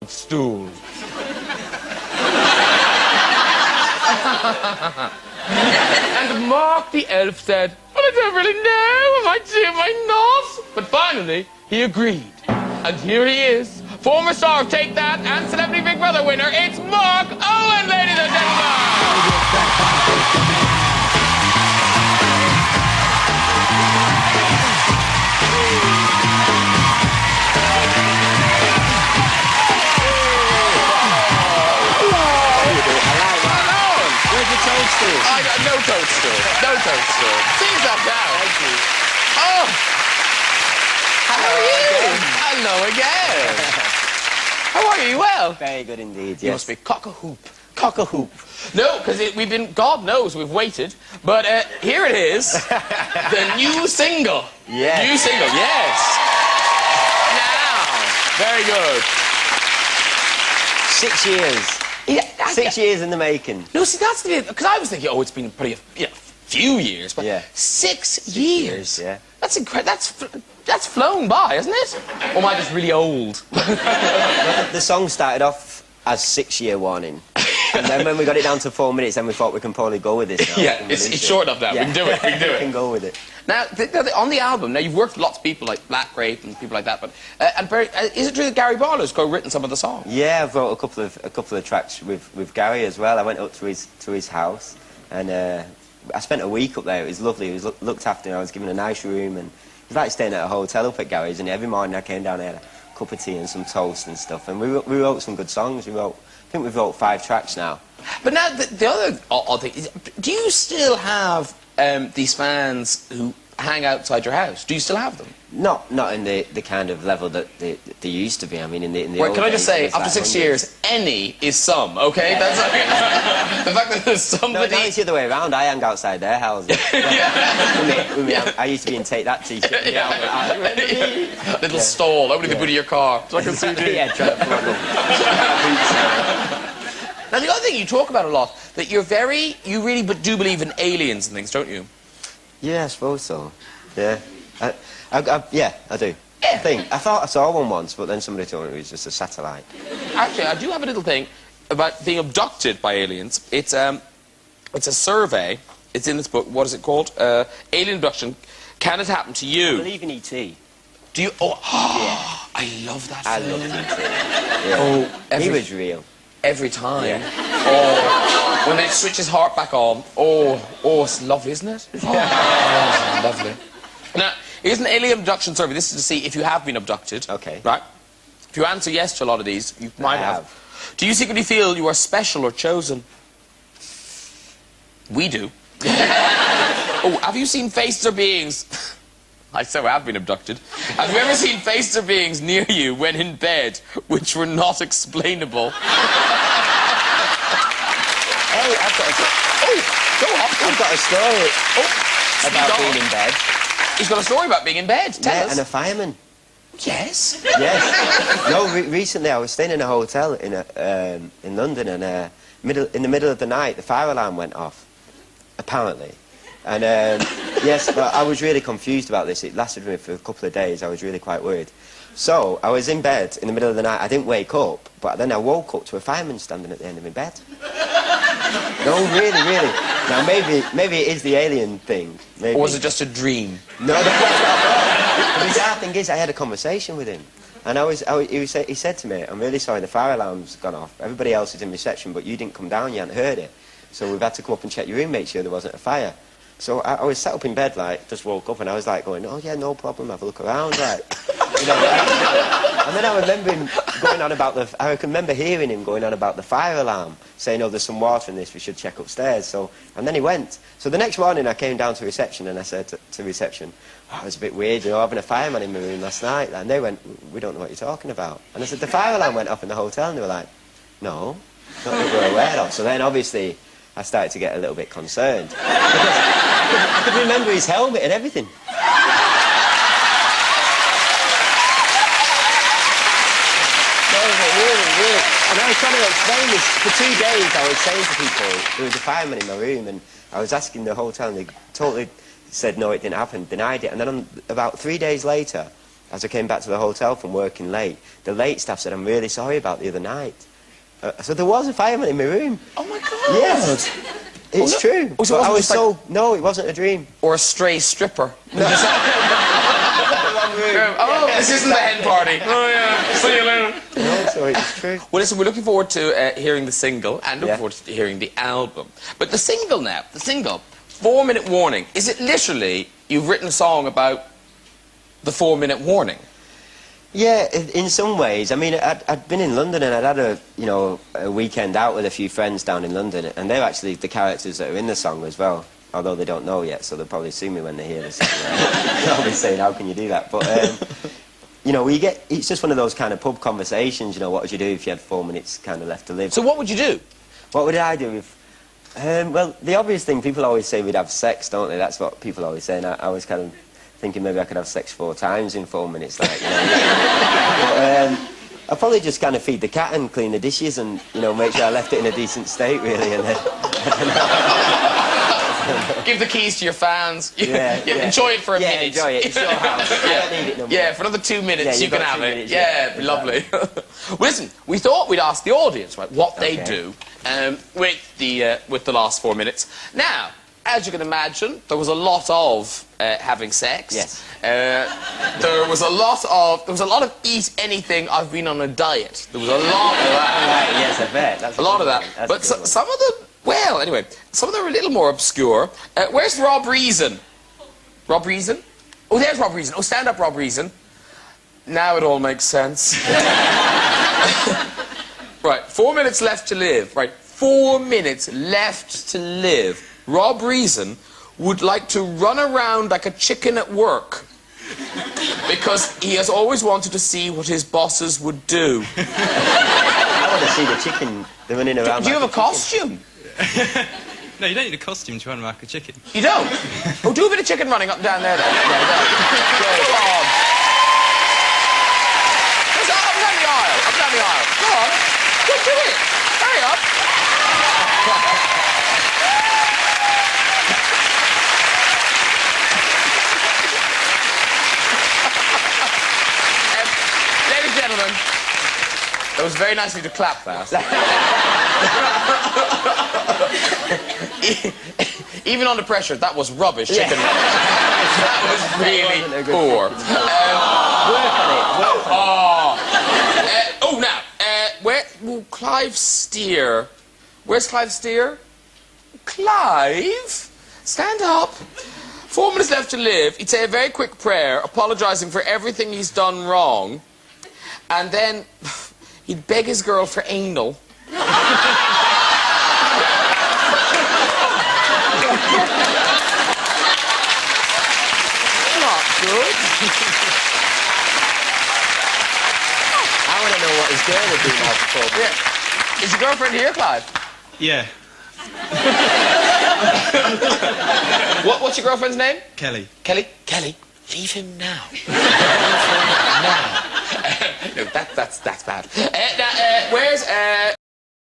stool. And Mark the elf said, well, I don't really know if I do, am I not? But finally, he agreed. And here he is, former star of Take That and Celebrity Big Brother winner, it's Mark Owen, ladies and gentlemen! No toadstool. No toadstool. Seems that down. Thank you. Oh! How are you? Hello again. How are you? You well? Very good indeed, yes. You must be cock-a-hoop. Cock-a-hoop. No, because we've been, God knows, we've waited. But here it is. The new single. Yes. New single, yes. Now. Very good. 6 years. Yeah, 6 years in the making. No, see, that's the... Because I was thinking, oh, it's been pretty, a few years, but yeah. 6 years. Yeah. That's incredible. That's flown by, isn't it? Or am I just really old? Well, the song started off as 6-year warning. And then when we got it down to 4 minutes, then we thought we can probably go with this now. Yeah, it's short enough now. Yeah. We can do it. We can do it. We can go with it. Now, on the album, now you've worked with lots of people like Black Grape and people like that, but is it true that Gary Barlow's co-written some of the songs? Yeah, I've wrote a couple of tracks with Gary as well. I went up to his house, and I spent a week up there. It was lovely. He was looked after. I was given a nice room, and it was like staying at a hotel up at Gary's. And every morning I came down there, had a cup of tea and some toast and stuff. And we wrote some good songs. I think we've wrote 5 tracks now. But now the other odd thing is, do you still have these fans who hang outside your house? Do you still have them? Not in the kind of level that they used to be. I mean, in the Well, old can I just say, days, after 6 years, any is some, okay? Yeah. That's the fact that there's somebody... No, it's the other way around. I hang outside their houses. I used to be in Take That t-shirt. Little stall, opening the boot of your car. So I can see you. Yeah, trying to plug them. Now, the other thing you talk about a lot, that you really do believe in aliens and things, don't you? Yeah, I suppose so. Yeah. Yeah, I do. Yeah. I thought I saw one once, but then somebody told me it was just a satellite. Actually, I do have a little thing about being abducted by aliens. It's a survey. It's in this book. What is it called? Alien abduction. Can it happen to you? I believe in E.T. Do you? Oh, yeah. I love that film. I love E.T. Yeah. Oh, he was real. Every time. Yeah. Oh, when they switch his heart back on. Oh, it's lovely, isn't it? Oh, it's lovely. Now, here's an alien abduction survey. This is to see if you have been abducted. Okay. Right? If you answer yes to a lot of these, you might have. Do you secretly feel you are special or chosen? We do. Oh, have you seen faces or beings... I so have been abducted. Have you ever seen faces or beings near you when in bed which were not explainable? Hey, I've got a story about being in bed. He's got a story about being in bed. Tell us. And a fireman. Yes. Yes. No, recently I was staying in a hotel in London, and in the middle of the night the fire alarm went off, apparently. And yes, but I was really confused about this. It lasted me for a couple of days. I was really quite worried. So I was in bed in the middle of the night. I didn't wake up, but then I woke up to a fireman standing at the end of my bed. No, really. Now maybe it is the alien thing. Maybe. Or was it just a dream? No, that's what I thought. The bizarre thing is, I had a conversation with him, and he said to me, "I'm really sorry, the fire alarm's gone off. Everybody else is in reception, but you didn't come down. You hadn't heard it. So we've had to come up and check your room, make sure there wasn't a fire." So I was sat up in bed, like, just woke up, and I was like going, "Oh yeah, no problem, have a look around," like, you know. And then I remember him going on about I can remember hearing him going on about the fire alarm, saying, "Oh, there's some water in this, we should check upstairs." So, and then he went. So the next morning I came down to reception, and I said to reception, "Oh, it was a bit weird, you know, having a fireman in my room last night." And they went, "We don't know what you're talking about." And I said, "The fire alarm went off in the hotel," and they were like, "No, not that we're aware of." So then obviously I started to get a little bit concerned. Because I could remember his helmet and everything. Really. And I was trying to explain this. For 2 days I was saying to people, there was a fireman in my room, and I was asking the hotel, and they totally said no, it didn't happen, denied it. And then about 3 days later, as I came back to the hotel from working late, the late staff said, I'm really sorry about the other night. So there was a fireman in my room. Oh, my God. Yes. It's true. Oh, so I was like... so... No, it wasn't a dream. Or a stray stripper. No. Oh, this isn't the hen party. Oh, yeah. See you later. No, so it's true. Well, listen, we're looking forward to hearing the single and looking forward to hearing the album. But the single now, 4-minute warning. Is it literally you've written a song about the 4-minute warning? Yeah, in some ways. I mean, I'd been in London and I'd had a weekend out with a few friends down in London, and they're actually the characters that are in the song as well, although they don't know yet, so they'll probably sue me when they hear this. They'll be saying, how can you do that? But, it's just one of those kind of pub conversations, what would you do if you had 4 minutes kind of left to live? So what would you do? What would I do if... well, the obvious thing, people always say we'd have sex, don't they? That's what people always say, and I was kind of thinking maybe I could have sex 4 times in 4 minutes, like, But, I'd probably just kind of feed the cat and clean the dishes and, make sure I left it in a decent state, really, and then... Give the keys to your fans. Enjoy it for a minute. Enjoy it. It's your house. I don't need it no more. For another 2 minutes you can have it. Minutes, Lovely. Well, listen, we thought we'd ask the audience, right, what they do with the last 4 minutes. Now, as you can imagine, there was a lot of having sex. Yes. There was a lot of eat anything. I've been on a diet. There was a lot of that. Yes, I bet. That's a lot of that. But some of them. Well, anyway, some of them are a little more obscure. Where's Rob Reason? Rob Reason? Oh, there's Rob Reason. Oh, stand up, Rob Reason. Now it all makes sense. Right, 4 minutes left to live. Right, 4 minutes left to live. Rob Reason would like to run around like a chicken at work because he has always wanted to see what his bosses would do. I want to see the chicken running around. Do you have a costume? No, you don't need a costume to run like a chicken. You don't? Oh, do a bit of chicken running up and down there, then. Come on. Up down the aisle. Up down the aisle. Go on. Go do it. Hurry up. Ladies and gentlemen, it was very nice of you to clap that. Even under pressure, that was rubbish chicken. That was really poor. Work on it. Now, Clive Steer. Where's Clive Steer? Clive? Stand up. 4 minutes left to live. He'd say a very quick prayer, apologising for everything he's done wrong, and then he'd beg his girl for anal. Not good. I want to know what his girl would do now for 4 minutes. Is your girlfriend here, Clive? Yeah. What's your girlfriend's name? Kelly. Kelly? Kelly, leave him now. Leave him now. No, that's bad. Now, where's